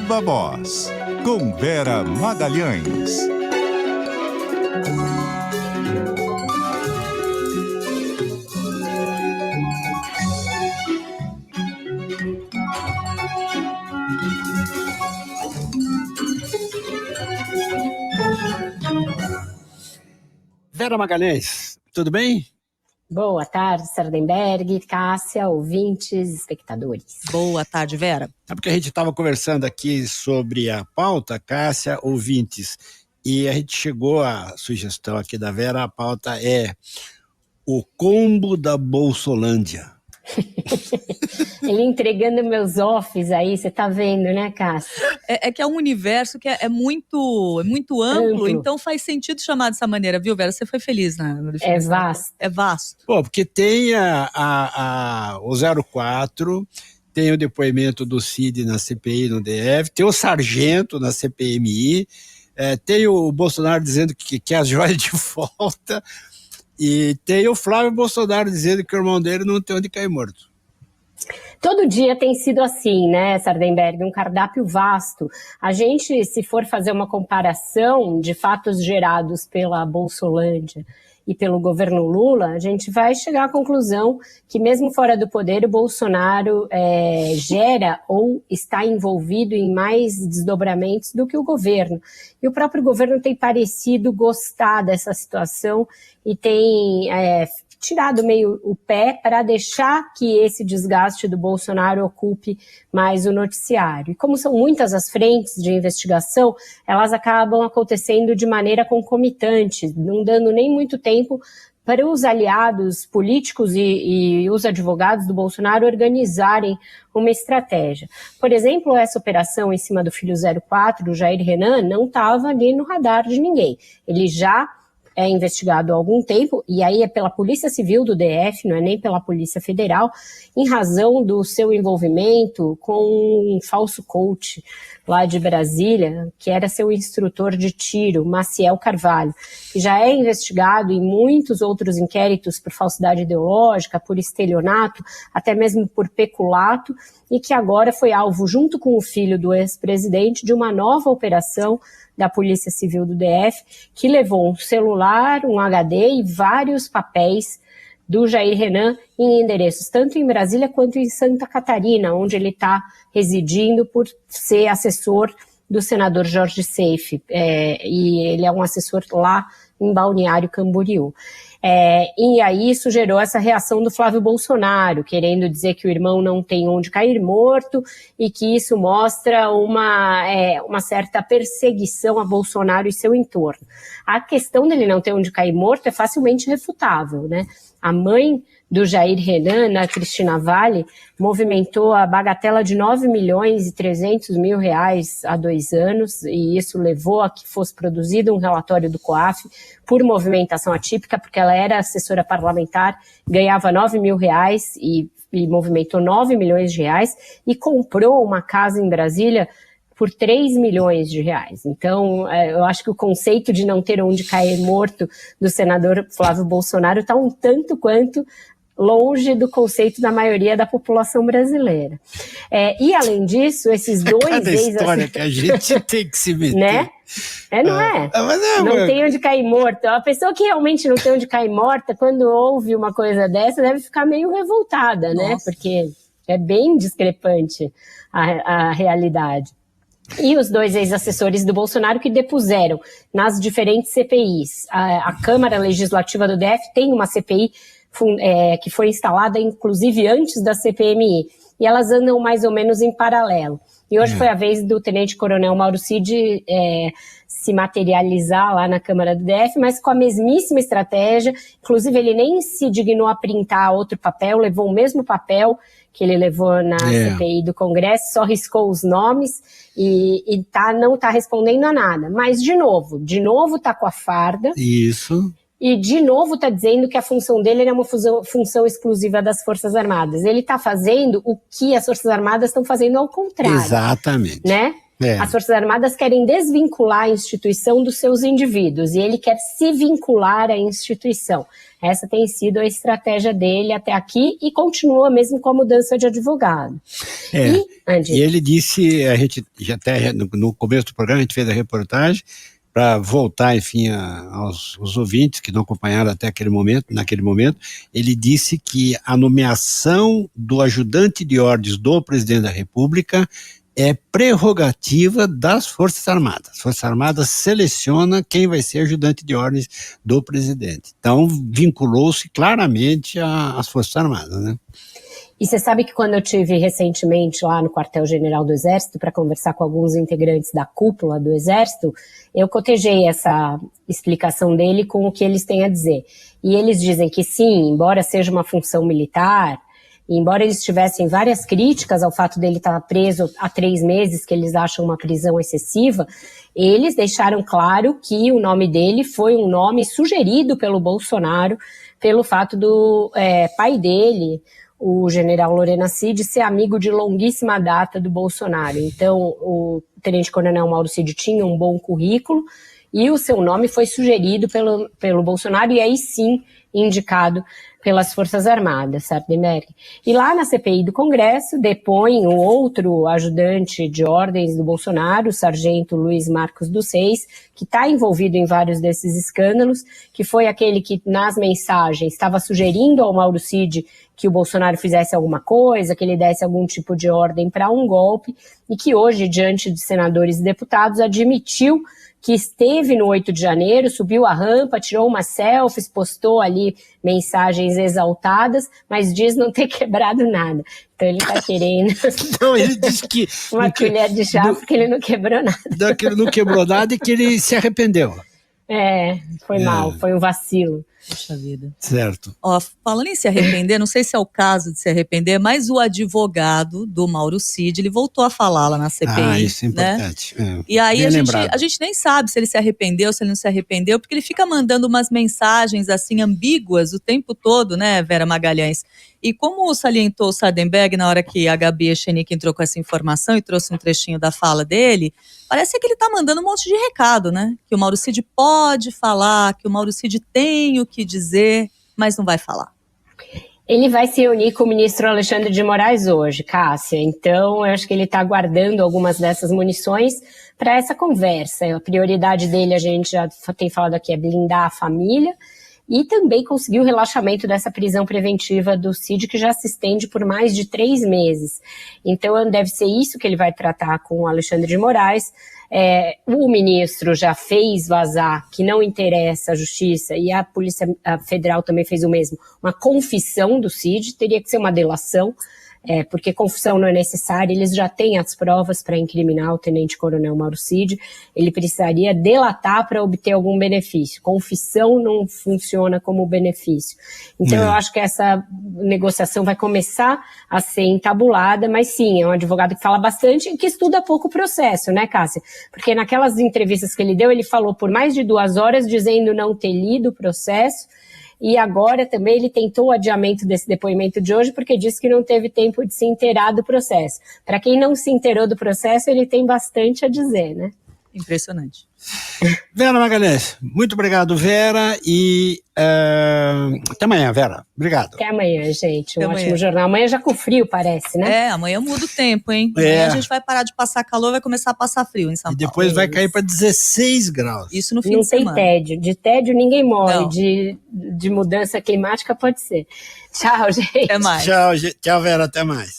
Viva Voz, com Vera Magalhães. Vera Magalhães, tudo bem? Boa tarde, Sardenberg, Cássia, ouvintes, espectadores. Boa tarde, Vera. É porque a gente estava conversando aqui sobre a pauta, Cássia, ouvintes, e a gente chegou à sugestão aqui da Vera, a pauta é o combo da Bolsolândia. Ele entregando meus offs aí, você tá vendo, né, Cássia? É que é um universo que é muito amplo, então faz sentido chamar dessa maneira, viu, Vera? Você foi feliz na definição. É vasto. É vasto. Pô, porque tem o 04, tem o depoimento do Cid na CPI no DF, tem o Sargento na CPMI, tem o Bolsonaro dizendo que quer as joias de volta, e tem o Flávio Bolsonaro dizendo que o irmão dele não tem onde cair morto. Todo dia tem sido assim, né, Sardenberg, um cardápio vasto. A gente, se for fazer uma comparação de fatos gerados pela Bolsolândia e pelo governo Lula, a gente vai chegar à conclusão que mesmo fora do poder, o Bolsonaro gera ou está envolvido em mais desdobramentos do que o governo. E o próprio governo tem parecido gostar dessa situação e tem tirado meio o pé para deixar que esse desgaste do Bolsonaro ocupe mais o noticiário. E como são muitas as frentes de investigação, elas acabam acontecendo de maneira concomitante, não dando nem muito tempo para os aliados políticos e os advogados do Bolsonaro organizarem uma estratégia. Por exemplo, essa operação em cima do filho 04, do Jair Renan, não estava ali no radar de ninguém. Ele já é investigado há algum tempo, e aí é pela Polícia Civil do DF, não é nem pela Polícia Federal, em razão do seu envolvimento com um falso coach lá de Brasília, que era seu instrutor de tiro, Maciel Carvalho, que já é investigado em muitos outros inquéritos por falsidade ideológica, por estelionato, até mesmo por peculato, e que agora foi alvo, junto com o filho do ex-presidente, de uma nova operação da Polícia Civil do DF, que levou um celular, um HD e vários papéis do Jair Renan em endereços, tanto em Brasília quanto em Santa Catarina, onde ele está residindo por ser assessor do senador Jorge Seife, e ele é um assessor lá em Balneário Camboriú. E aí isso gerou essa reação do Flávio Bolsonaro, querendo dizer que o irmão não tem onde cair morto e que isso mostra uma certa perseguição a Bolsonaro e seu entorno. A questão dele não ter onde cair morto é facilmente refutável, né? A mãe do Jair Renan, a Cristina Vale, movimentou a bagatela de R$9.300.000 há 2 anos, e isso levou a que fosse produzido um relatório do COAF por movimentação atípica, porque ela era assessora parlamentar, ganhava R$9.000 e movimentou R$9 milhões e comprou uma casa em Brasília por R$3 milhões. Então, eu acho que o conceito de não ter onde cair morto do senador Flávio Bolsonaro está um tanto quanto longe do conceito da maioria da população brasileira. E, além disso, esses dois... Cada história que a gente tem que se meter. Né? Não é? Não tem onde cair morto. A pessoa que realmente não tem onde cair morta, quando ouve uma coisa dessa, deve ficar meio revoltada, né? Porque é bem discrepante a realidade. E os 2 ex-assessores do Bolsonaro que depuseram nas diferentes CPIs. A Câmara Legislativa do DF tem uma CPI que foi instalada, inclusive, antes da CPMI. E elas andam mais ou menos em paralelo. E hoje foi a vez do tenente-coronel Mauro Cid se materializar lá na Câmara do DF, mas com a mesmíssima estratégia. Inclusive, ele nem se dignou a printar outro papel, levou o mesmo papel que ele levou na CPI do Congresso, só riscou os nomes e não está respondendo a nada. Mas, de novo está com a farda. Isso. E, de novo, está dizendo que a função dele era uma função exclusiva das Forças Armadas. Ele está fazendo o que as Forças Armadas estão fazendo ao contrário. Exatamente. Né? As Forças Armadas querem desvincular a instituição dos seus indivíduos e ele quer se vincular à instituição. Essa tem sido a estratégia dele até aqui e continua mesmo com a mudança de advogado. E ele disse, a gente já até no começo do programa a gente fez a reportagem para voltar, enfim, aos ouvintes que não acompanharam até naquele momento, ele disse que a nomeação do ajudante de ordens do presidente da República é prerrogativa das Forças Armadas. As Forças Armadas selecionam quem vai ser ajudante de ordens do presidente. Então, vinculou-se claramente às Forças Armadas, né? E você sabe que quando eu tive recentemente lá no quartel-general do Exército para conversar com alguns integrantes da cúpula do Exército, eu cotejei essa explicação dele com o que eles têm a dizer. E eles dizem que sim, embora seja uma função militar, e embora eles tivessem várias críticas ao fato dele estar preso há 3 meses, que eles acham uma prisão excessiva, eles deixaram claro que o nome dele foi um nome sugerido pelo Bolsonaro, pelo fato do pai dele, o general Lorena Cid, ser amigo de longuíssima data do Bolsonaro. Então, o tenente-coronel Mauro Cid tinha um bom currículo e o seu nome foi sugerido pelo Bolsonaro e aí sim indicado pelas Forças Armadas, Sardenberg. E lá na CPI do Congresso depõe o outro ajudante de ordens do Bolsonaro, o sargento Luiz Marcos dos Reis, que está envolvido em vários desses escândalos, que foi aquele que nas mensagens estava sugerindo ao Mauro Cid que o Bolsonaro fizesse alguma coisa, que ele desse algum tipo de ordem para um golpe, e que hoje, diante de senadores e deputados, admitiu que esteve no 8 de janeiro, subiu a rampa, tirou umas selfies, postou ali mensagens exaltadas, mas diz não ter quebrado nada. Então ele está querendo Então ele disse que uma colher de chá porque ele não quebrou nada. Que ele não quebrou nada e que ele se arrependeu. Foi mal, foi um vacilo. Poxa vida. Certo. Ó, falando em se arrepender, não sei se é o caso de se arrepender, mas o advogado do Mauro Cid, ele voltou a falar lá na CPI. Isso é importante. Né? E aí a gente nem sabe se ele se arrependeu, se ele não se arrependeu, porque ele fica mandando umas mensagens assim ambíguas o tempo todo, né, Vera Magalhães? E como salientou o Sardenberg na hora que a Gabi Echenique entrou com essa informação e trouxe um trechinho da fala dele, parece que ele está mandando um monte de recado, né? Que o Mauro Cid pode falar, que o Mauro Cid tem o que dizer, mas não vai falar. Ele vai se reunir com o ministro Alexandre de Moraes hoje, Cássia. Então, eu acho que ele está guardando algumas dessas munições para essa conversa. A prioridade dele, a gente já tem falado aqui, é blindar a família e também conseguir o relaxamento dessa prisão preventiva do Cid, que já se estende por mais de 3 meses. Então, deve ser isso que ele vai tratar com o Alexandre de Moraes. O ministro já fez vazar que não interessa a justiça, e a Polícia Federal também fez o mesmo, uma confissão do Cid, teria que ser uma delação, porque confissão não é necessária, eles já têm as provas para incriminar o tenente-coronel Mauro Cid, ele precisaria delatar para obter algum benefício. Confissão não funciona como benefício. Então eu acho que essa negociação vai começar a ser entabulada, mas sim, é um advogado que fala bastante e que estuda pouco o processo, né, Cássia? Porque naquelas entrevistas que ele deu, ele falou por mais de 2 horas dizendo não ter lido o processo. E agora também ele tentou o adiamento desse depoimento de hoje porque disse que não teve tempo de se inteirar do processo. Para quem não se inteirou do processo, ele tem bastante a dizer, né? Impressionante. Vera Magalhães, muito obrigado, Vera, e até amanhã, Vera. Obrigado. Até amanhã, gente. Até Ótimo amanhã. jornal. Amanhã já com frio, parece, né? Amanhã muda o tempo, hein? Amanhã a gente vai parar de passar calor, vai começar a passar frio em São Paulo. E depois vai cair para 16 graus. Isso no fim Não de tem semana. tédio. De tédio ninguém morre. Não. De mudança climática pode ser. Tchau, gente. Até mais. Tchau, Vera, até mais.